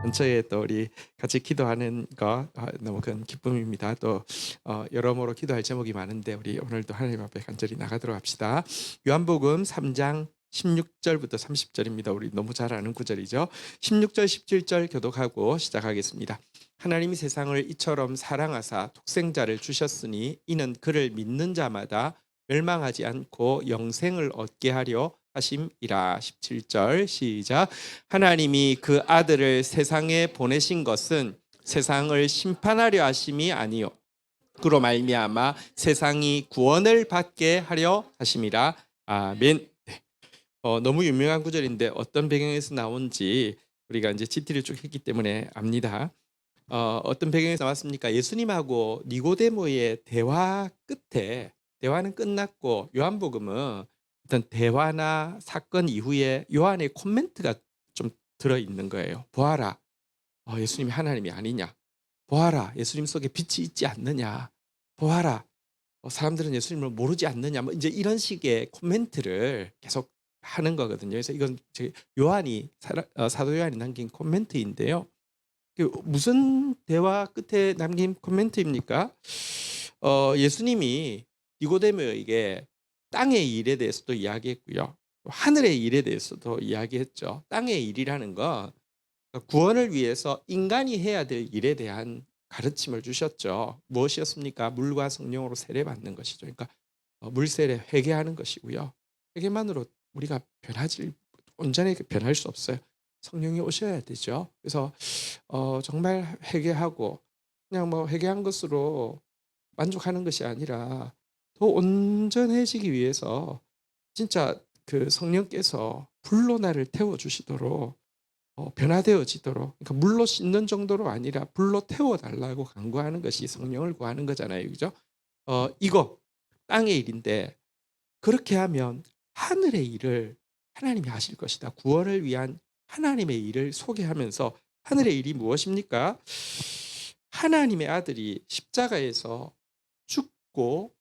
근처에 또 우리 같이 기도하는 거 너무 큰 기쁨입니다. 또 여러모로 기도할 제목이 많은데 우리 오늘도 하나님 앞에 간절히 나가도록 합시다. 요한복음 3장 16절부터 30절입니다. 우리 너무 잘 아는 구절이죠. 16절 17절 교독하고 시작하겠습니다. 하나님이 세상을 이처럼 사랑하사 독생자를 주셨으니 이는 그를 믿는 자마다 멸망하지 않고 영생을 얻게 하려 하심이라. 17절 시작. 하나님이 그 아들을 세상에 보내신 것은 세상을 심판하려 하심이 아니요 그로 말미암아 세상이 구원을 받게 하려 하심이라. 아멘. 네. 너무 유명한 구절인데 어떤 배경에서 나온지 우리가 이제 지티를 쭉 했기 때문에 압니다. 어떤 배경에서 나왔습니까? 예수님하고 니고데모의 대화 끝에, 대화는 끝났고 요한복음은 어떤 대화나 사건 이후에 요한의 코멘트가 좀 들어있는 거예요. 보아라, 예수님이 하나님이 아니냐. 보아라, 예수님 속에 빛이 있지 않느냐. 보아라, 사람들은 예수님을 모르지 않느냐. 뭐 이제 이런 식의 코멘트를 계속 하는 거거든요. 그래서 이건 요한이 사도 요한이 남긴 코멘트인데요. 무슨 대화 끝에 남긴 코멘트입니까? 예수님이 니고데모에게 땅의 일에 대해서도 이야기했고요. 하늘의 일에 대해서도 이야기했죠. 땅의 일이라는 건 구원을 위해서 인간이 해야 될 일에 대한 가르침을 주셨죠. 무엇이었습니까? 물과 성령으로 세례받는 것이죠. 그러니까 물세례 회개하는 것이고요. 회개만으로 우리가 온전히 변할 수 없어요. 성령이 오셔야 되죠. 그래서 정말 회개하고 그냥 뭐 회개한 것으로 만족하는 것이 아니라 더 온전해지기 위해서 진짜 그 성령께서 불로 나를 태워주시도록 변화되어지도록, 그러니까 물로 씻는 정도로 아니라 불로 태워달라고 간구하는 것이 성령을 구하는 거잖아요. 그죠? 이거 땅의 일인데 그렇게 하면 하늘의 일을 하나님이 하실 것이다. 구원을 위한 하나님의 일을 소개하면서 하늘의 일이 무엇입니까? 하나님의 아들이 십자가에서 죽고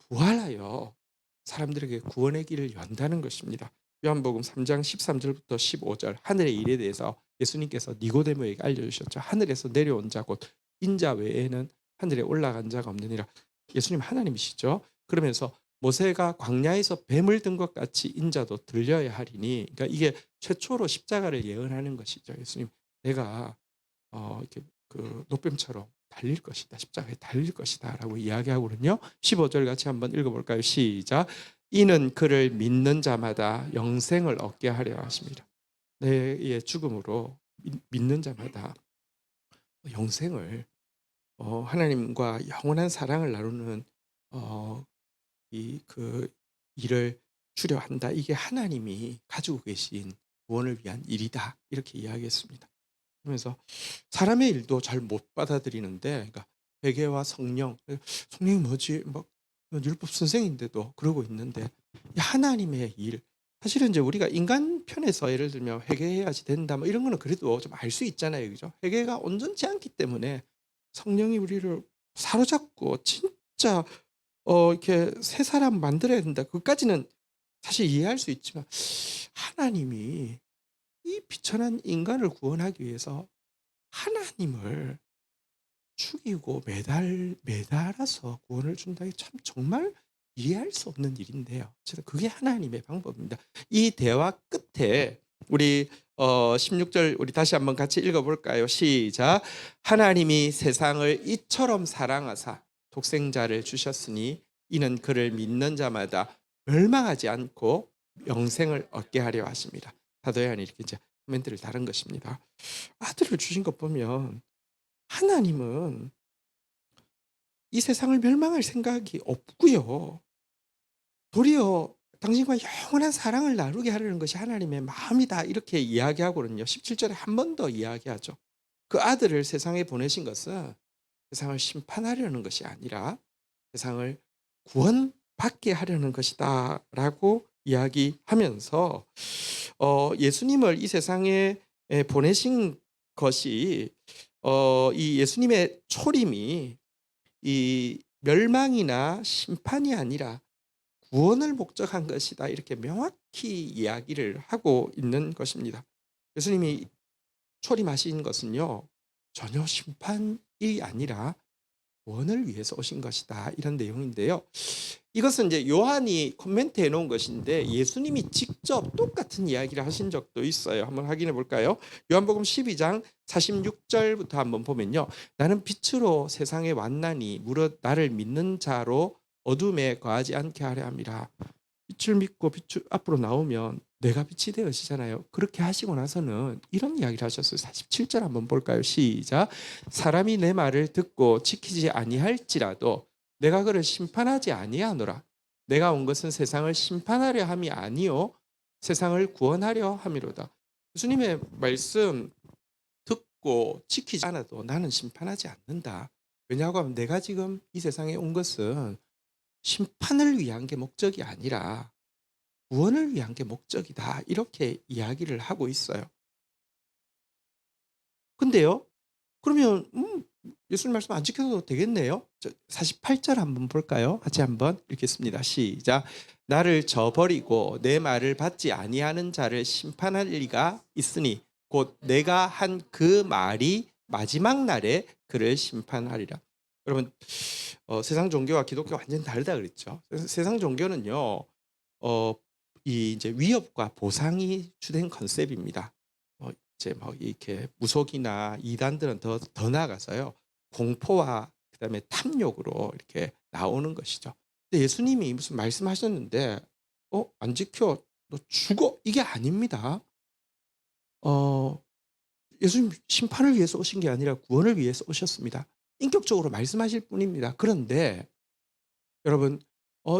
부활하여 사람들에게 구원의 길을 연다는 것입니다. 요한복음 3장 13절부터 15절 하늘의 일에 대해서 예수님께서 니고데모에게 알려주셨죠. 하늘에서 내려온 자 곧 인자 외에는 하늘에 올라간 자가 없느니라. 예수님 하나님이시죠. 그러면서 모세가 광야에서 뱀을 든 것 같이 인자도 들려야 하리니, 그러니까 이게 최초로 십자가를 예언하는 것이죠. 예수님, 내가 이렇게 그 노뱀처럼 달릴 것이다. 십자가에 달릴 것이다라고 이야기하거든요. 15절 같이 한번 읽어볼까요? 시작. 이는 그를 믿는 자마다 영생을 얻게 하려 하십니다. 내의 죽음으로 믿는 자마다 영생을, 하나님과 영원한 사랑을 나누는 이 그 일을 주려 한다. 이게 하나님이 가지고 계신 구원을 위한 일이다. 이렇게 이야기했습니다. 그러면서 사람의 일도 잘 못 받아들이는데, 그러니까 회개와 성령이 뭐지? 막 율법 선생인데도 그러고 있는데, 이 하나님의 일, 사실은 이제 우리가 인간 편에서 예를 들면 회개해야지 된다, 뭐 이런 거는 그래도 좀 알 수 있잖아요, 그죠? 회개가 온전치 않기 때문에 성령이 우리를 사로잡고 진짜 이렇게 새 사람 만들어야 된다. 그까지는 사실 이해할 수 있지만 하나님이 이 비천한 인간을 구원하기 위해서 하나님을 죽이고 매달아서 구원을 준다는 게 참 정말 이해할 수 없는 일인데요. 저는 그게 하나님의 방법입니다. 이 대화 끝에 우리 16절 우리 다시 한번 같이 읽어볼까요? 시작. 하나님이 세상을 이처럼 사랑하사 독생자를 주셨으니 이는 그를 믿는 자마다 멸망하지 않고 영생을 얻게 하려 하십니다. 사도 요한이 이렇게 이제 코멘트를 다른 것입니다. 아들을 주신 것 보면 하나님은 이 세상을 멸망할 생각이 없고요. 도리어 당신과 영원한 사랑을 나누게 하려는 것이 하나님의 마음이다. 이렇게 이야기하거든요. 17절에 한 번 더 이야기하죠. 그 아들을 세상에 보내신 것은 세상을 심판하려는 것이 아니라 세상을 구원받게 하려는 것이다. 라고 이야기하면서 예수님을 이 세상에 보내신 것이 이 예수님의 초림이 이 멸망이나 심판이 아니라 구원을 목적한 것이다. 이렇게 명확히 이야기를 하고 있는 것입니다. 예수님이 초림하신 것은요. 전혀 심판이 아니라 구원을 위해서 오신 것이다. 이런 내용인데요. 이것은 이제 요한이 코멘트해 놓은 것인데 예수님이 직접 똑같은 이야기를 하신 적도 있어요. 한번 확인해 볼까요? 요한복음 12장 46절부터 한번 보면요. 나는 빛으로 세상에 왔나니 무릇 나를 믿는 자로 어둠에 거하지 않게 하려 함이라. 빛을 믿고 빛 앞으로 나오면 내가 빛이 되어지잖아요. 그렇게 하시고 나서는 이런 이야기를 하셨어요. 47절 한번 볼까요? 시작. 사람이 내 말을 듣고 지키지 아니할지라도 내가 그를 심판하지 아니하노라. 내가 온 것은 세상을 심판하려 함이 아니요 세상을 구원하려 함이로다. 예수님의 말씀 듣고 지키지 않아도 나는 심판하지 않는다. 왜냐하고 하면 내가 지금 이 세상에 온 것은 심판을 위한 게 목적이 아니라 구원을 위한 게 목적이다. 이렇게 이야기를 하고 있어요. 근데요. 그러면 예수님 말씀 안 지켜도 되겠네요. 48절 한번 볼까요? 같이 한번 읽겠습니다. 시작. 나를 저버리고 내 말을 받지 아니하는 자를 심판할 리가 있으니 곧 내가 한 그 말이 마지막 날에 그를 심판하리라. 여러분 세상 종교와 기독교가 완전히 다르다 그랬죠. 세상 종교는요. 이 이제 위협과 보상이 주된 컨셉입니다. 이제 뭐 이렇게 무속이나 이단들은 더 나아가서요. 공포와 그다음에 탐욕으로 이렇게 나오는 것이죠. 근데 예수님이 무슨 말씀하셨는데 안 지켜 너 죽어 이게 아닙니다. 예수님 심판을 위해서 오신 게 아니라 구원을 위해서 오셨습니다. 인격적으로 말씀하실 뿐입니다. 그런데 여러분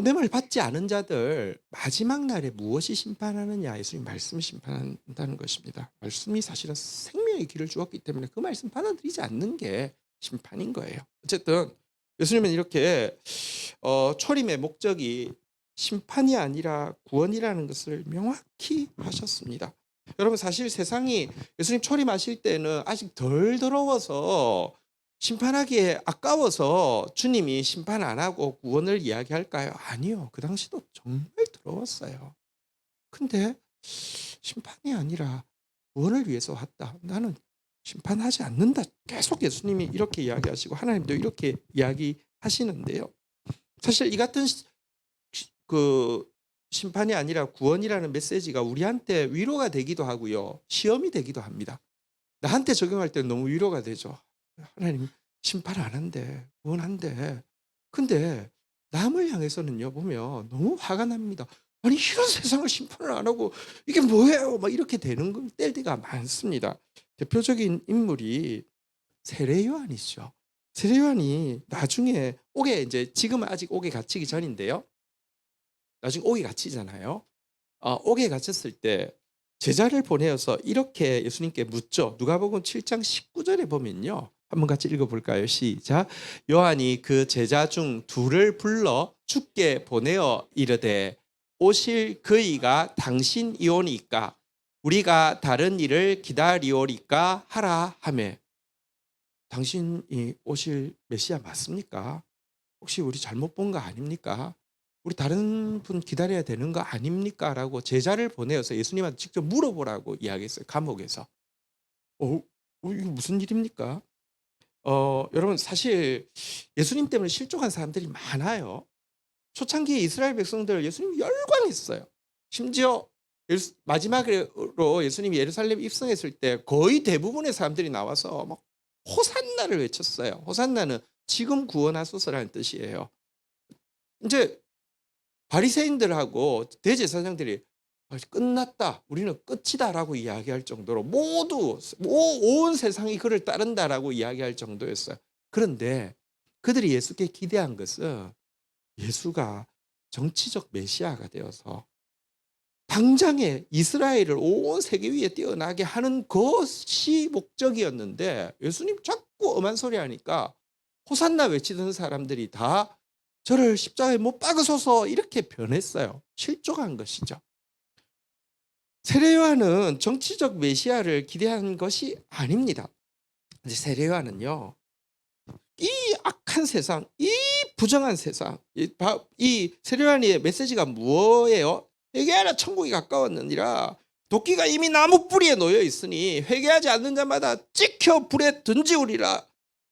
내 말 받지 않은 자들 마지막 날에 무엇이 심판하느냐? 예수님 말씀이 심판한다는 것입니다. 말씀이 사실은 생명의 길을 주었기 때문에 그 말씀 받아들이지 않는 게 심판인 거예요. 어쨌든 예수님은 이렇게 초림의 목적이 심판이 아니라 구원이라는 것을 명확히 하셨습니다. 여러분 사실 세상이 예수님 초림하실 때는 아직 덜 더러워서 심판하기에 아까워서 주님이 심판 안 하고 구원을 이야기할까요? 아니요. 그 당시도 정말 더러웠어요. 근데 심판이 아니라 구원을 위해서 왔다. 나는 심판하지 않는다. 계속 예수님이 이렇게 이야기하시고 하나님도 이렇게 이야기하시는데요. 사실 이 같은 그 심판이 아니라 구원이라는 메시지가 우리한테 위로가 되기도 하고요. 시험이 되기도 합니다. 나한테 적용할 때는 너무 위로가 되죠. 하나님 심판 안 한대. 구원한대. 근데 남을 향해서는요. 보면 너무 화가 납니다. 아니 이런 세상을 심판을 안 하고 이게 뭐예요? 막 이렇게 되는 때가 많습니다. 대표적인 인물이 세례 요한이죠. 세례 요한이 나중에 옥에 이제 지금은 아직 옥에 갇히기 전인데요. 나중에 옥에 갇히잖아요. 옥에 갇혔을 때 제자를 보내어서 이렇게 예수님께 묻죠. 누가복음 7장 19절에 보면요. 한번 같이 읽어볼까요? 시작. 요한이 그 제자 중 둘을 불러 주께 보내어 이르되 오실 그이가 당신이오니까 우리가 다른 일을 기다리오리까 하라 하매. 당신이 오실 메시아 맞습니까? 혹시 우리 잘못 본 거 아닙니까? 우리 다른 분 기다려야 되는 거 아닙니까? 라고 제자를 보내어서 예수님한테 직접 물어보라고 이야기했어요. 감옥에서. 이거 무슨 일입니까? 여러분 사실 예수님 때문에 실족한 사람들이 많아요. 초창기에 이스라엘 백성들 예수님 열광했어요. 심지어 마지막으로 예수님이 예루살렘 입성했을 때 거의 대부분의 사람들이 나와서 막 호산나를 외쳤어요. 호산나는 지금 구원하소서라는 뜻이에요. 이제 바리새인들하고 대제사장들이 끝났다. 우리는 끝이다라고 이야기할 정도로 온 세상이 그를 따른다라고 이야기할 정도였어요. 그런데 그들이 예수께 기대한 것은 예수가 정치적 메시아가 되어서 당장에 이스라엘을 온 세계 위에 뛰어나게 하는 것이 목적이었는데 예수님 자꾸 엄한 소리 하니까 호산나 외치던 사람들이 다 저를 십자가에 못 박으소서 이렇게 변했어요. 실족한 것이죠. 세례 요한은 정치적 메시아를 기대한 것이 아닙니다. 세례 요한은요. 이 악한 세상, 이 부정한 세상, 이 세례 요한의 메시지가 무엇이에요? 회개하라 천국이 가까웠느니라. 도끼가 이미 나무 뿌리에 놓여 있으니 회개하지 않는 자마다 찍혀 불에 던지우리라.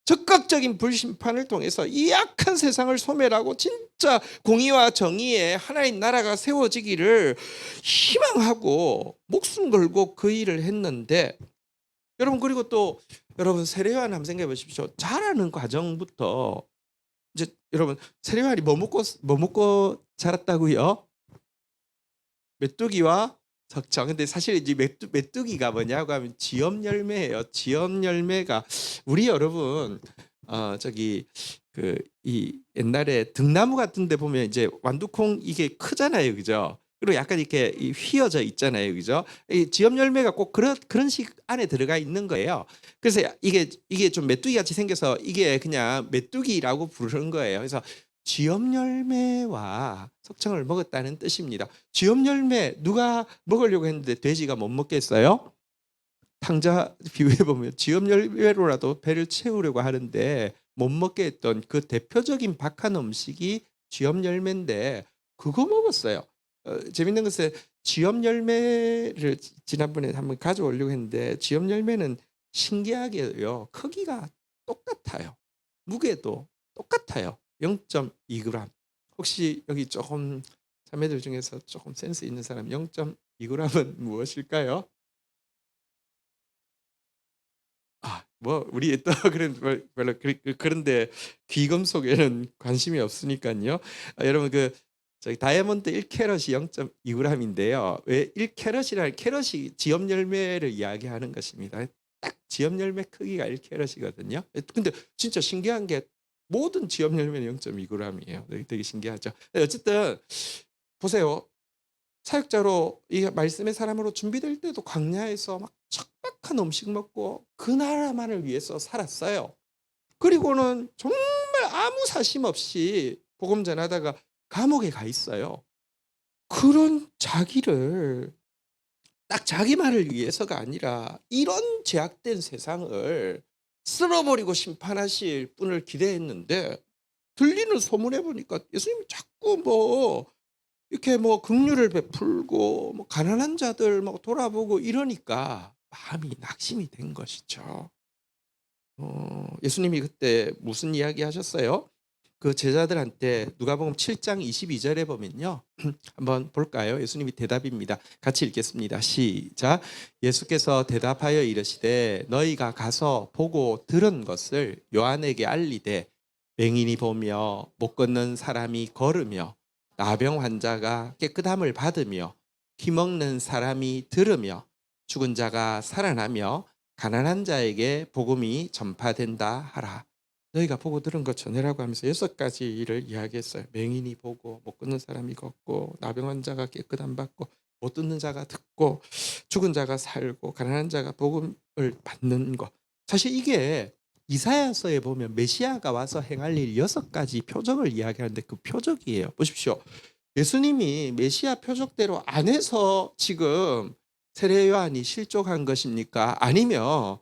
적극적인 불심판을 통해서 이 악한 세상을 소멸하고 진짜 공의와 정의의 하나님 나라가 세워지기를 희망하고 목숨 걸고 그 일을 했는데, 여러분, 그리고 또 여러분 세례요한 한번 생각해 보십시오. 자라는 과정부터 이제 여러분, 세례요한이 뭐 먹고 자랐다고요? 메뚜기와 석청. 근데 사실 이제 메뚜기가 뭐냐고 하면 지엽 열매예요. 지엽 열매가 우리 여러분 저기 그 이 옛날에 등나무 같은 데 보면 이제 완두콩 이게 크잖아요. 그죠? 그리고 약간 이렇게 휘어져 있잖아요. 그죠? 이 지엽 열매가 꼭 그런 식 안에 들어가 있는 거예요. 그래서 이게 좀 메뚜기 같이 생겨서 이게 그냥 메뚜기라고 부르는 거예요. 그래서 지엽 열매와 석청을 먹었다는 뜻입니다. 지엽 열매 누가 먹으려고 했는데 돼지가 못 먹겠어요? 탕자 비유해 보면 지엽 열매로라도 배를 채우려고 하는데 못 먹게 했던 그 대표적인 박한 음식이 지엽 열매인데 그거 먹었어요. 재밌는 것은 지엽 열매를 지난번에 한번 가져오려고 했는데 지엽 열매는 신기하게요. 크기가 똑같아요. 무게도 똑같아요. 0.2g. 혹시 여기 조금 자매들 중에서 조금 센스 있는 사람 0.2g은 무엇일까요? 뭐 우리 또 그런 별로 그런데 귀금속에는 관심이 없으니까요. 여러분 저기 다이아몬드 1캐럿이 0.2g인데요. 왜 1캐럿이라는 캐럿이 지엽 열매를 이야기하는 것입니다. 딱 지엽 열매 크기가 1캐럿이거든요. 근데 진짜 신기한 게 모든 지엽 열매는 0.2g이에요. 되게 신기하죠. 어쨌든 보세요. 사역자로 이 말씀의 사람으로 준비될 때도 광야에서 막 척박한 음식 먹고 그 나라만을 위해서 살았어요. 그리고는 정말 아무 사심 없이 복음 전하다가 감옥에 가 있어요. 그런 자기를 딱 자기만을 위해서가 아니라 이런 제약된 세상을 쓸어버리고 심판하실 분을 기대했는데, 들리는 소문에 보니까 예수님이 자꾸 이렇게 긍휼을 베풀고 가난한 자들 돌아보고 이러니까 마음이 낙심이 된 것이죠. 예수님이 그때 무슨 이야기 하셨어요? 그 제자들한테 누가복음 7장 22절에 보면요. 한번 볼까요? 예수님이 대답입니다. 같이 읽겠습니다. 시작. 예수께서 대답하여 이르시되 너희가 가서 보고 들은 것을 요한에게 알리되 맹인이 보며 못 걷는 사람이 걸으며 나병 환자가 깨끗함을 받으며 피먹는 사람이 들으며 죽은 자가 살아나며 가난한 자에게 복음이 전파된다 하라. 너희가 보고 들은 것 전해라고 하면서 6가지 일을 이야기했어요. 맹인이 보고 못 걷는 사람이 걷고 나병 환자가 깨끗함 받고 못 듣는 자가 듣고 죽은 자가 살고 가난한 자가 복음을 받는 것. 사실 이게 이사야서에 보면 메시아가 와서 행할 일 6가지 표적을 이야기하는데 그 표적이에요. 보십시오. 예수님이 메시아 표적대로 안 해서 지금 세례 요한이 실족한 것입니까? 아니면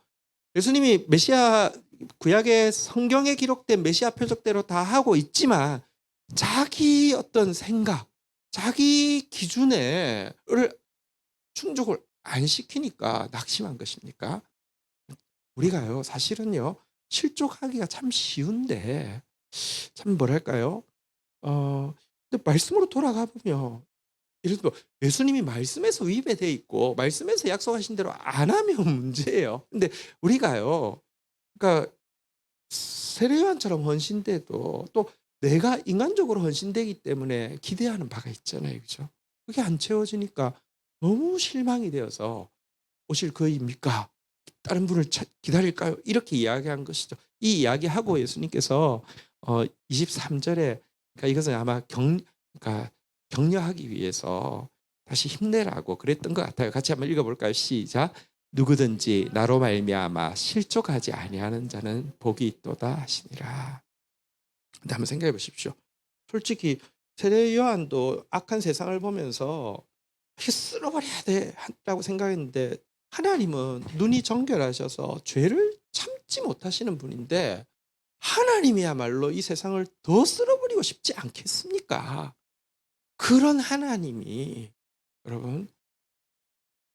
예수님이 메시아 구약의 성경에 기록된 메시아 표적대로 다 하고 있지만 자기 어떤 생각, 자기 기준에 충족을 안 시키니까 낙심한 것입니까? 우리가요, 사실은요, 실족하기가 참 쉬운데 참 뭐랄까요? 근데 말씀으로 돌아가 보면 예를 들어 예수님이 말씀에서 위배돼 있고 말씀에서 약속하신 대로 안 하면 문제예요. 근데 우리가요, 그러니까 세례요한처럼 헌신돼도 또 내가 인간적으로 헌신되기 때문에 기대하는 바가 있잖아요. 그죠? 그게 안 채워지니까 너무 실망이 되어서 오실 그입니까? 다른 분을 기다릴까요? 이렇게 이야기한 것이죠. 이 이야기하고 예수님께서 23절에, 그러니까 이것은 아마 그러니까 격려하기 위해서 다시 힘내라고 그랬던 것 같아요. 같이 한번 읽어볼까요? 시작. 누구든지 나로 말미암아 실족하지 아니하는 자는 복이 있도다 하시니라. 근데 한번 생각해 보십시오. 솔직히 세례 요한도 악한 세상을 보면서 이렇게 쓸어버려야 돼라고 생각했는데 하나님은 눈이 정결하셔서 죄를 참지 못하시는 분인데 하나님이야말로 이 세상을 더 쓸어버리고 싶지 않겠습니까? 그런 하나님이 여러분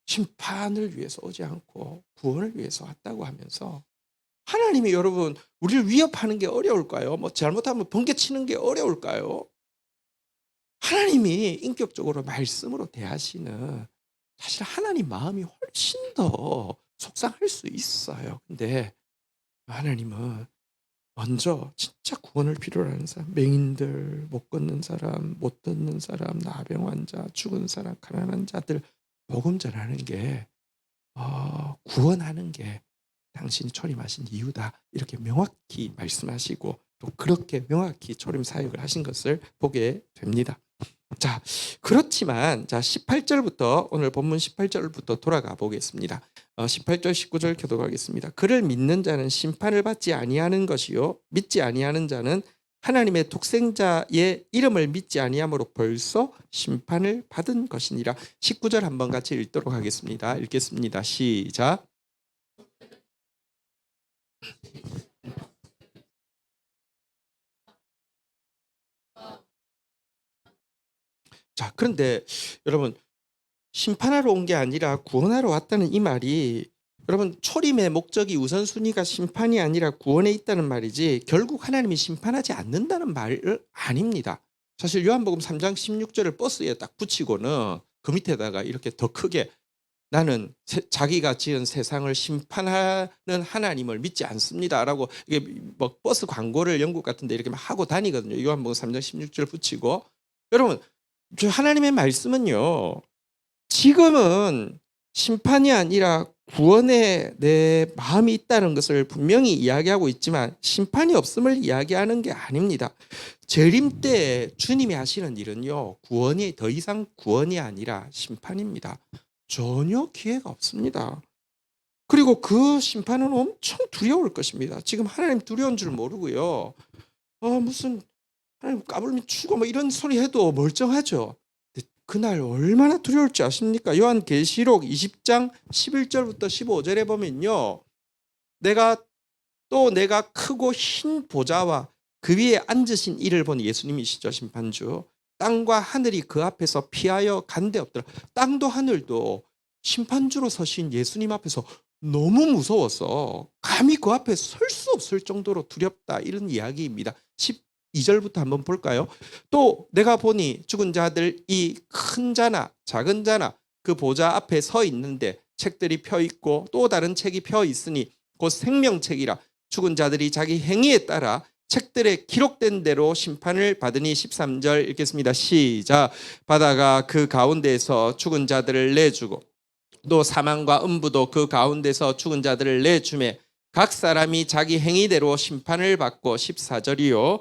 심판을 위해서 오지 않고 구원을 위해서 왔다고 하면서 하나님이 여러분 우리를 위협하는 게 어려울까요? 뭐 잘못하면 번개치는 게 어려울까요? 하나님이 인격적으로 말씀으로 대하시는 사실 하나님 마음이 훨씬 더 속상할 수 있어요. 근데 하나님은 먼저 진짜 구원을 필요로 하는 사람, 맹인들, 못 걷는 사람, 못 듣는 사람, 나병 환자, 죽은 사람, 가난한 자들 복음 전하는 게 구원하는 게 당신이 초림하신 이유다. 이렇게 명확히 말씀하시고 또 그렇게 명확히 초림 사역을 하신 것을 보게 됩니다. 자, 그렇지만 자 18절부터 오늘 본문 18절부터 돌아가 보겠습니다. 18절 19절 교독하겠습니다. 그를 믿는 자는 심판을 받지 아니하는 것이요 믿지 아니하는 자는 하나님의 독생자의 이름을 믿지 아니함으로 벌써 심판을 받은 것이니라. 19절 한번 같이 읽도록 하겠습니다. 읽겠습니다. 시작. 자, 그런데 여러분 심판하러 온 게 아니라 구원하러 왔다는 이 말이 여러분 초림의 목적이 우선순위가 심판이 아니라 구원에 있다는 말이지 결국 하나님이 심판하지 않는다는 말 아닙니다. 사실 요한복음 3장 16절을 버스에 딱 붙이고는 그 밑에다가 이렇게 더 크게 나는 자기가 지은 세상을 심판하는 하나님을 믿지 않습니다라고 이게 뭐 버스 광고를 영국 같은 데 이렇게 막 하고 다니거든요. 요한복음 3장 16절 붙이고 여러분 하나님의 말씀은요. 지금은 심판이 아니라 구원에 내 마음이 있다는 것을 분명히 이야기하고 있지만 심판이 없음을 이야기하는 게 아닙니다. 재림 때 주님이 하시는 일은요. 구원이 더 이상 구원이 아니라 심판입니다. 전혀 기회가 없습니다. 그리고 그 심판은 엄청 두려울 것입니다. 지금 하나님 두려운 줄 모르고요. 무슨 하나님 까불면 죽어 뭐 이런 소리 해도 멀쩡하죠. 그날 얼마나 두려울지 아십니까? 요한계시록 20장 11절부터 15절에 보면요. 내가 크고 흰 보좌와 그 위에 앉으신 이를 본 예수님이시죠. 심판주. 땅과 하늘이 그 앞에서 피하여 간데 없더라. 땅도 하늘도 심판주로 서신 예수님 앞에서 너무 무서워서 감히 그 앞에 설 수 없을 정도로 두렵다. 이런 이야기입니다. 12절부터 한번 볼까요? 또 내가 보니 죽은 자들 이 큰 자나 작은 자나 그 보좌 앞에 서 있는데 책들이 펴 있고 또 다른 책이 펴 있으니 곧 생명책이라. 죽은 자들이 자기 행위에 따라 책들에 기록된 대로 심판을 받으니. 13절 읽겠습니다. 시작. 바다가 그 가운데에서 죽은 자들을 내주고 또 사망과 음부도 그 가운데서 죽은 자들을 내주매 각 사람이 자기 행위대로 심판을 받고. 14절이요.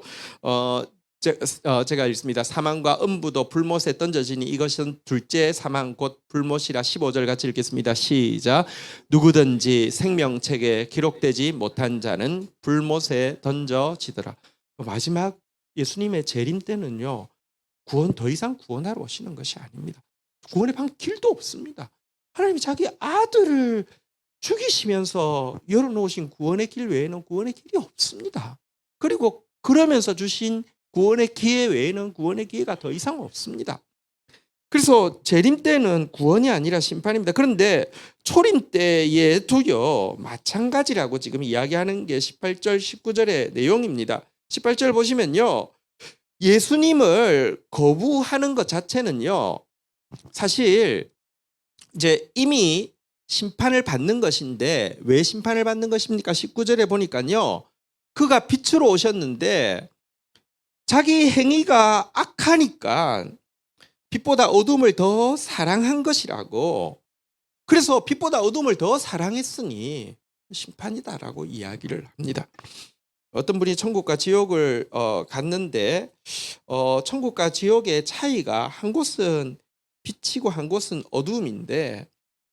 제가 읽습니다. 사망과 음부도 불못에 던져지니 이것은 둘째 사망 곧 불못이라. 15절 같이 읽겠습니다. 시작. 누구든지 생명책에 기록되지 못한 자는 불못에 던져지더라. 마지막 예수님의 재림 때는요. 구원 더 이상 구원하러 오시는 것이 아닙니다. 구원의 방 길도 없습니다. 하나님이 자기 아들을 죽이시면서 열어놓으신 구원의 길 외에는 구원의 길이 없습니다. 그리고 그러면서 주신 구원의 기회 외에는 구원의 기회가 더 이상 없습니다. 그래서 재림 때는 구원이 아니라 심판입니다. 그런데 초림 때에도요 마찬가지라고 지금 이야기하는 게 18절 19절의 내용입니다. 18절 보시면요. 예수님을 거부하는 것 자체는요. 사실 이제 이미 심판을 받는 것인데 왜 심판을 받는 것입니까? 19절에 보니까요. 그가 빛으로 오셨는데 자기 행위가 악하니까 빛보다 어둠을 더 사랑한 것이라고. 그래서 빛보다 어둠을 더 사랑했으니 심판이다라고 이야기를 합니다. 어떤 분이 천국과 지옥을 갔는데 천국과 지옥의 차이가 한 곳은 빛이고 한 곳은 어둠인데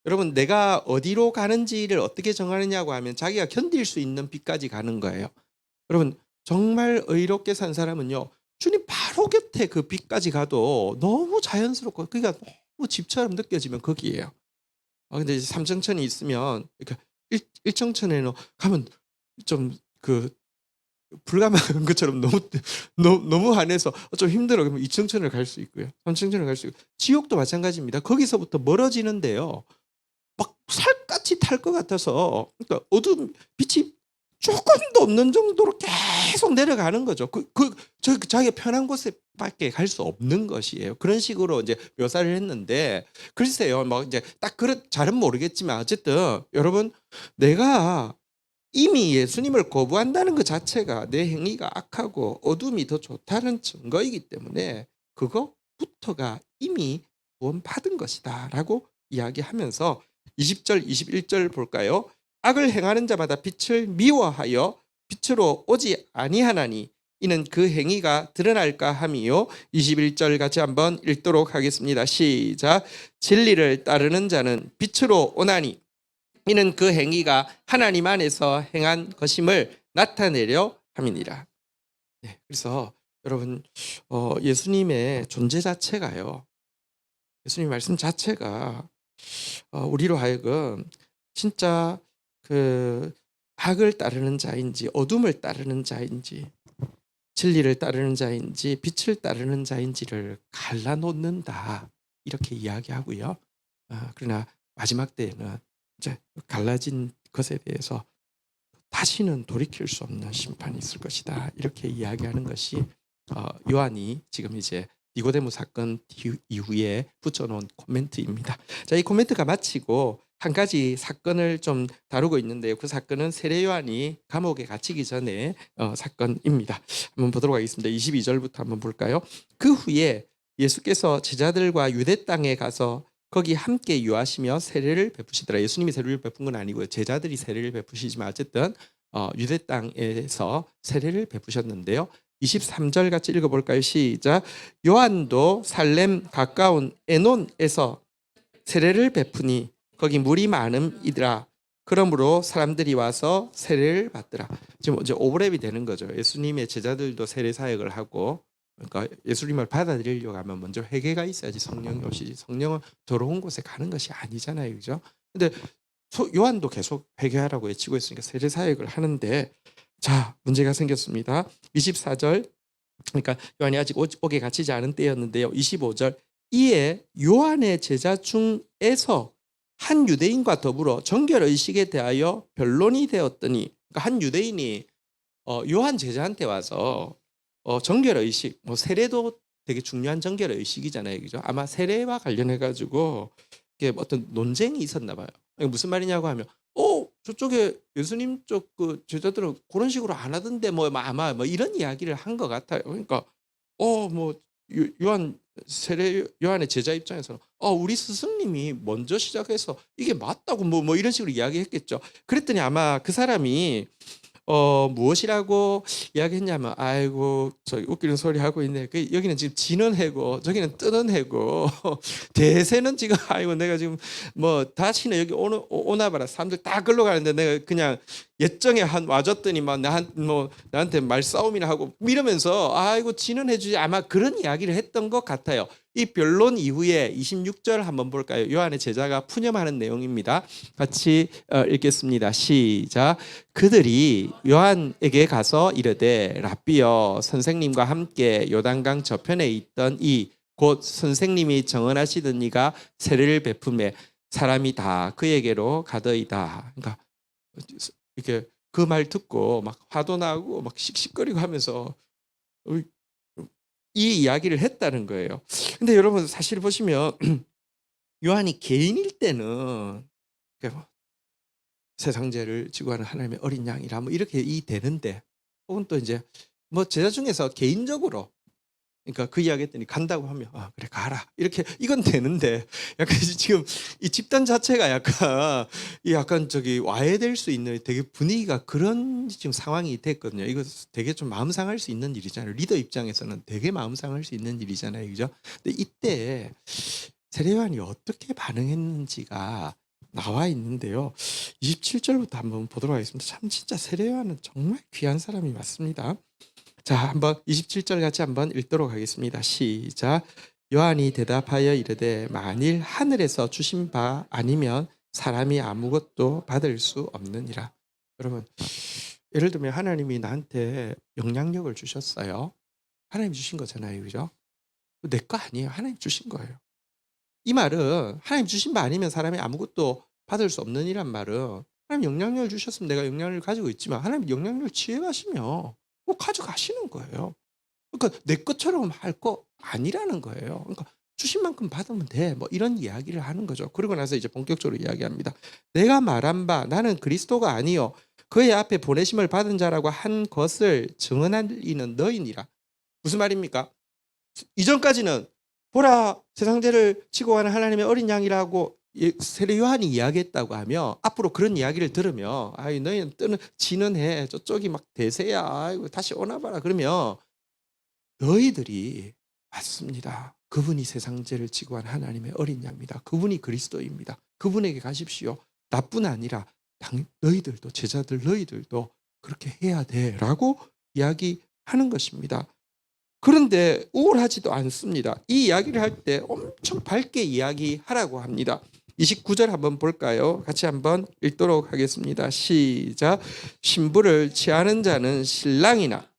여러분 내가 어디로 가는지를 어떻게 정하느냐고 하면 자기가 견딜 수 있는 빛까지 가는 거예요. 여러분 정말 의롭게 산 사람은요. 주님 바로 곁에 그 빛까지 가도 너무 자연스럽고 그러니까 너무 집처럼 느껴지면 거기에요. 근데 이제 삼청천이 있으면 그러니까 일청천에는 가면 좀 그 불가능한 것처럼 너무 안해서 좀 힘들어. 그러면 이청천을 갈 수 있고요. 삼청천을 갈 수 있고 지옥도 마찬가지입니다. 거기서부터 멀어지는데요. 살갗이 탈 것 같아서 그러니까 어두운 빛이 조금도 없는 정도로 계속 내려가는 거죠. 자기가 편한 곳에밖에 갈 수 없는 것이에요. 그런 식으로 이제 묘사를 했는데 글쎄요. 뭐 이제 딱 그런 잘은 모르겠지만 어쨌든 여러분 내가 이미 예수님을 거부한다는 것 자체가 내 행위가 악하고 어둠이 더 좋다는 증거이기 때문에 그것부터가 이미 구원받은 것이다라고 이야기하면서 20절 21절 볼까요? 악을 행하는 자마다 빛을 미워하여 빛으로 오지 아니하나니 이는 그 행위가 드러날까 함이요. 21절 같이 한번 읽도록 하겠습니다. 시작. 진리를 따르는 자는 빛으로 오나니 이는 그 행위가 하나님 안에서 행한 것임을 나타내려 함이니라. 네, 그래서 여러분 예수님의 존재 자체가요. 예수님 말씀 자체가 우리로 하여금 진짜 그 악을 따르는 자인지 어둠을 따르는 자인지 진리를 따르는 자인지 빛을 따르는 자인지를 갈라놓는다 이렇게 이야기하고요. 그러나 마지막 때에는 이제 갈라진 것에 대해서 다시는 돌이킬 수 없는 심판이 있을 것이다 이렇게 이야기하는 것이 요한이 지금 이제 니고데모 사건 이후에 붙여놓은 코멘트입니다. 자, 이 코멘트가 마치고 한 가지 사건을 좀 다루고 있는데요. 그 사건은 세례 요한이 감옥에 갇히기 전에 사건입니다. 한번 보도록 하겠습니다. 22절부터 한번 볼까요? 그 후에 예수께서 제자들과 유대 땅에 가서 거기 함께 유하시며 세례를 베푸시더라. 예수님이 세례를 베푼 건 아니고요. 제자들이 세례를 베푸시지만 어쨌든 유대 땅에서 세례를 베푸셨는데요. 23절 같이 읽어볼까요? 시작. 요한도 살렘 가까운 에논에서 세례를 베푸니 거기 물이 많음이더라. 그러므로 사람들이 와서 세례를 받더라. 지금 이제 오버랩이 되는 거죠. 예수님의 제자들도 세례 사역을 하고 그러니까 예수님을 받아들이려고 하면 먼저 회개가 있어야지 성령이 오시지. 성령은 더러운 곳에 가는 것이 아니잖아요. 그죠? 근데 요한도 계속 회개하라고 외치고 있으니까 세례 사역을 하는데 자, 문제가 생겼습니다. 24절. 그러니까 요한이 아직 옥에 갇히지 않은 때였는데요. 25절. 이에 요한의 제자 중에서 한 유대인과 더불어 정결 의식에 대하여 변론이 되었더니 그러니까 한 유대인이 요한 제자한테 와서 정결 의식, 뭐 세례도 되게 중요한 정결 의식이잖아요, 그죠? 아마 세례와 관련해 가지고 이게 어떤 논쟁이 있었나 봐요. 무슨 말이냐고 하면, 저쪽에 예수님 쪽 그 제자들은 그런 식으로 안 하던데 뭐 아마 뭐 이런 이야기를 한 것 같아요. 그러니까 뭐 요한 세례 요한의 제자 입장에서는 우리 스승님이 먼저 시작해서 이게 맞다고 뭐 이런 식으로 이야기했겠죠. 그랬더니 아마 그 사람이 무엇이라고 이야기했냐면 아이고 저기 웃기는 소리 하고 있네. 여기는 지금 지는 해고 저기는 뜨는 해고 대세는 지금 아이고 내가 지금 뭐 다시는 여기 오나 봐라. 사람들 다 글로 가는데 내가 그냥 예정에 와줬더니 막 나한테 말싸움이나 하고 이러면서 아이고 지는 해주지 아마 그런 이야기를 했던 것 같아요. 이 변론 이후에 26절 한번 볼까요? 요한의 제자가 푸념하는 내용입니다. 같이 읽겠습니다. 시작. 그들이 요한에게 가서 이르되 랍비여 선생님과 함께 요단강 저편에 있던 이 곧 선생님이 정언하시던 이가 세례를 베푸매 사람이 다 그에게로 가더이다. 그러니까 이렇게 그 말 듣고 막 화도 나고 막 씩씩거리고 하면서 이 이야기를 했다는 거예요. 근데 여러분 사실 보시면 요한이 개인일 때는 세상 죄를 지고 하는 하나님의 어린 양이라 뭐 이렇게 되는데 혹은 또 이제 뭐 제자 중에서 개인적으로 그러니까 그 이야기 했더니 간다고 하면 그래 가라 이렇게 이건 되는데 약간 지금 이 집단 자체가 약간 저기 와해될 수 있는 되게 분위기가 그런 지금 상황이 됐거든요. 이거 되게 좀 마음 상할 수 있는 일이잖아요. 리더 입장에서는 되게 마음 상할 수 있는 일이잖아요, 그죠? 근데 이때 세례 요한이 어떻게 반응했는지가 나와 있는데요. 27절부터 한번 보도록 하겠습니다. 참 진짜 세례 요한은 정말 귀한 사람이 맞습니다. 자, 한번 27절 같이 한번 읽도록 하겠습니다. 시작. 요한이 대답하여 이르되 만일 하늘에서 주신 바 아니면 사람이 아무것도 받을 수 없느니라. 여러분, 예를 들면 하나님이 나한테 영향력을 주셨어요. 하나님 주신 거잖아요, 그죠? 내 거 아니에요. 하나님 주신 거예요. 이 말은 하나님 주신 바 아니면 사람이 아무것도 받을 수 없는이란 말은 하나님 영향력을 주셨으면 내가 영향력을 가지고 있지만 하나님 영향력을 취해가시면 뭐 가져가시는 거예요. 그러니까 내 것처럼 할 거 아니라는 거예요. 그러니까 주신 만큼 받으면 돼. 뭐 이런 이야기를 하는 거죠. 그러고 나서 이제 본격적으로 이야기합니다. 내가 말한 바 나는 그리스도가 아니요 그의 앞에 보내심을 받은 자라고 한 것을 증언할 이는 너희니라. 무슨 말입니까? 이전까지는 보라 세상 죄를 지고 가는 하나님의 어린 양이라고 세례 요한이 이야기했다고 하며 앞으로 그런 이야기를 들으며 아이 너희는 뜨는 지는 해 저쪽이 막 대세야 아이고 다시 오나봐라 그러면 너희들이 맞습니다. 그분이 세상 죄를 지고 간 하나님의 어린 양입니다. 그분이 그리스도입니다. 그분에게 가십시오. 나뿐 아니라 너희들도 제자들 너희들도 그렇게 해야 돼라고 이야기하는 것입니다. 그런데 우울하지도 않습니다. 이 이야기를 할 때 엄청 밝게 이야기하라고 합니다. 29절 한번 볼까요? 같이 한번 읽도록 하겠습니다. 시작. 신부를 취하는 자는 신랑이나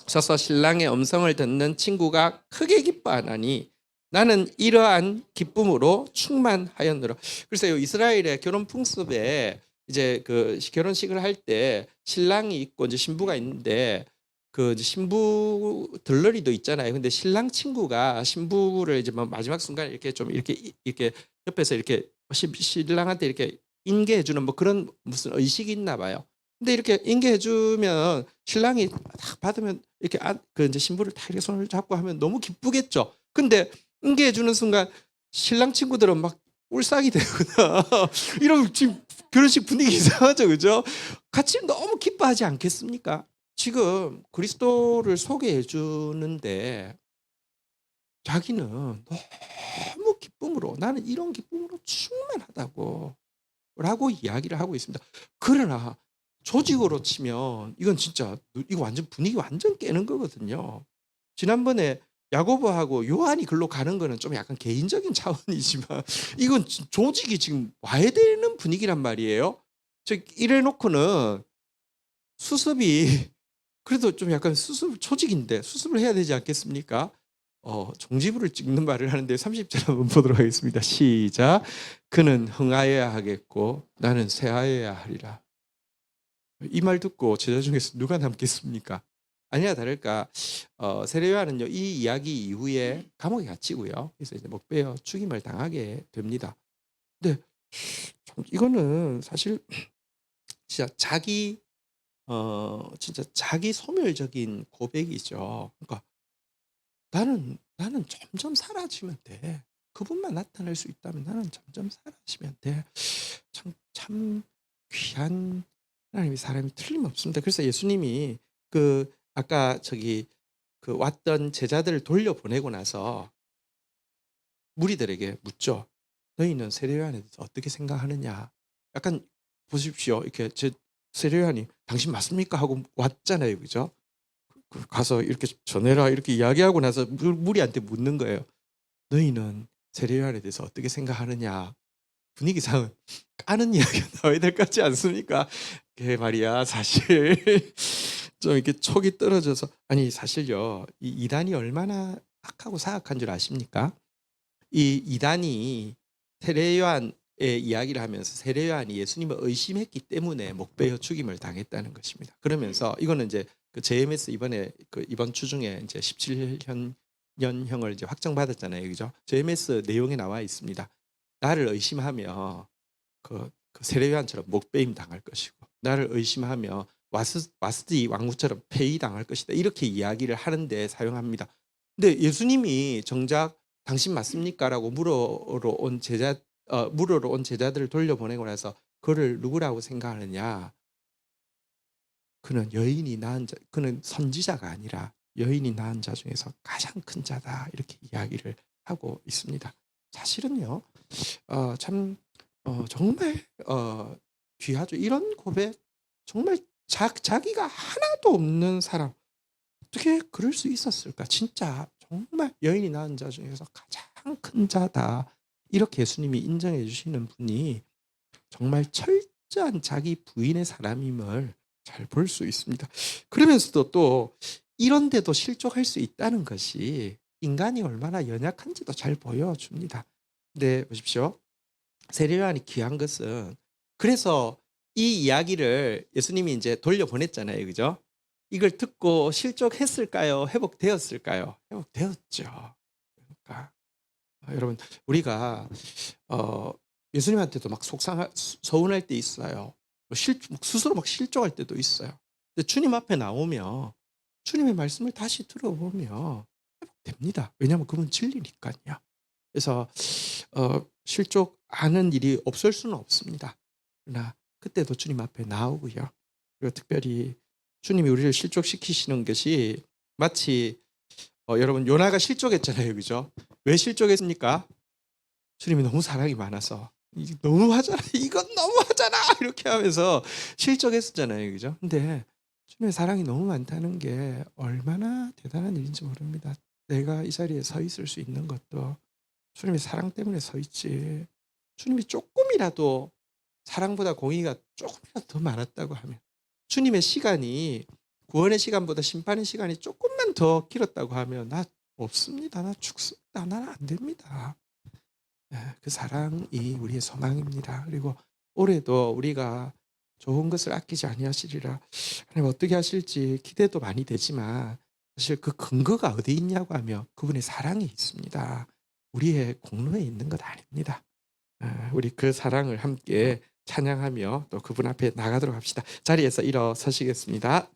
서서 신랑의 음성을 듣는 친구가 크게 기뻐하나니 나는 이러한 기쁨으로 충만하였노라. 글쎄요, 이스라엘의 결혼 풍습에 이제 그 결혼식을 할 때 신랑이 있고 이제 신부가 있는데 그 이제 신부 들러리도 있잖아요. 근데 신랑 친구가 신부를 이제 마지막 순간에 이렇게 좀 이렇게 옆에서 이렇게 신랑한테 이렇게 인계해주는 뭐 그런 무슨 의식이 있나 봐요. 근데 이렇게 인계해주면 신랑이 딱 받으면 이렇게 그 이제 신부를 딱 이렇게 손을 잡고 하면 너무 기쁘겠죠. 근데 인계해주는 순간 신랑 친구들은 막 울상이 되거나 이러면 지금 결혼식 분위기 이상하죠, 그죠? 같이 너무 기뻐하지 않겠습니까? 지금 그리스도를 소개해 주는데 자기는 너무 기쁨으로 나는 이런 기쁨으로 충만하다고 라고 이야기를 하고 있습니다. 그러나 조직으로 치면 이건 진짜 이거 완전 분위기 완전 깨는 거거든요. 지난번에 야고보하고 요한이 글로 가는 거는 좀 약간 개인적인 차원이지만 이건 조직이 지금 와야 되는 분위기란 말이에요. 즉 이래 놓고는 수습이 그래도 좀 약간 수습 조직인데 수습을 해야 되지 않겠습니까? 종지부를 찍는 말을 하는데 30절 한번 보도록 하겠습니다. 시작. 그는 흥하여야 하겠고 나는 쇠하여야 하리라. 이 말 듣고 제자 중에서 누가 남겠습니까? 아니나 다를까 세례 요한은요 이 이야기 이후에 감옥에 갇히고요. 그래서 이제 목베어 죽임을 당하게 됩니다. 근데 이거는 사실 진짜 진짜 자기 소멸적인 고백이죠. 그러니까 나는 점점 사라지면 돼. 그분만 나타날 수 있다면 나는 점점 사라지면 돼. 참 귀한 하나님의 사람이 틀림없습니다. 그래서 예수님이 그 아까 그 왔던 제자들을 돌려보내고 나서 무리들에게 묻죠. 너희는 세례 요한에 대해서 어떻게 생각하느냐? 약간 보십시오. 이렇게 세례 요한이 당신 맞습니까? 하고 왔잖아요. 그죠? 가서 이렇게 전해라 이렇게 이야기하고 나서 무리한테 묻는 거예요. 너희는 세례 요한에 대해서 어떻게 생각하느냐? 분위기상은 까는 이야기가 나와야 될 것 같지 않습니까? 그게 말이야 사실 좀 이렇게 촉이 떨어져서 아니 사실요 이 이단이 얼마나 악하고 사악한 줄 아십니까? 이 이단이 세례 요한의 이야기를 하면서 세례 요한이 예수님을 의심했기 때문에 목베어 죽임을 당했다는 것입니다. 그러면서 이거는 이제 그 JMS 이번에 이번 주 중에 이제 17년형을 이제 확정받았잖아요, 그죠? JMS 내용에 나와 있습니다. 나를 의심하며 그 세례 요한처럼 목베임 당할 것이고 나를 의심하며 와스디 왕후처럼 폐위 당할 것이다. 이렇게 이야기를 하는데 사용합니다. 근데 예수님이 정작 당신 맞습니까라고 물어러 온 제자들을 돌려보내고 나서 그를 누구라고 생각하느냐? 그는 선지자가 아니라 여인이 낳은 자 중에서 가장 큰 자다. 이렇게 이야기를 하고 있습니다. 사실은요, 정말 귀하죠. 이런 고백 정말 자기가 하나도 없는 사람 어떻게 그럴 수 있었을까? 진짜 정말 여인이 낳은 자 중에서 가장 큰 자다. 이렇게 예수님이 인정해 주시는 분이 정말 철저한 자기 부인의 사람임을 잘 볼 수 있습니다. 그러면서도 또 이런데도 실족할 수 있다는 것이 인간이 얼마나 연약한지도 잘 보여줍니다. 네, 보십시오. 세례 요한이 귀한 것은 그래서 이 이야기를 예수님이 이제 돌려보냈잖아요. 그죠? 이걸 듣고 실족했을까요? 회복되었을까요? 회복되었죠. 그러니까 여러분 우리가 어 예수님한테도 막 서운할 때 있어요. 스스로 막 실족할 때도 있어요. 근데 주님 앞에 나오면 주님의 말씀을 다시 들어보면 회복됩니다. 왜냐하면 그분 진리니까요. 그래서 실족하는 일이 없을 수는 없습니다. 그러나 그때도 주님 앞에 나오고요. 그리고 특별히 주님이 우리를 실족시키시는 것이 마치 여러분 요나가 실족했잖아요. 그죠? 왜 실족했습니까? 주님이 너무 사랑이 많아서 너무하잖아. 이건 너무하잖아. 이렇게 하면서 실족했었잖아요. 그죠? 근데 주님의 사랑이 너무 많다는 게 얼마나 대단한 일인지 모릅니다. 내가 이 자리에 서 있을 수 있는 것도 주님의 사랑 때문에 서 있지. 주님이 조금이라도 사랑보다 공의가 조금이라도 더 많았다고 하면 주님의 시간이 구원의 시간보다 심판의 시간이 조금만 더 길었다고 하면 나 없습니다. 나 죽습니다. 나는 안 됩니다. 그 사랑이 우리의 소망입니다. 그리고 올해도 우리가 좋은 것을 아끼지 아니하시리라. 하나님 어떻게 하실지 기대도 많이 되지만 사실 그 근거가 어디 있냐고 하면 그분의 사랑이 있습니다. 우리의 공로에 있는 것 아닙니다. 우리 그 사랑을 함께 찬양하며 또 그분 앞에 나가도록 합시다. 자리에서 일어서시겠습니다.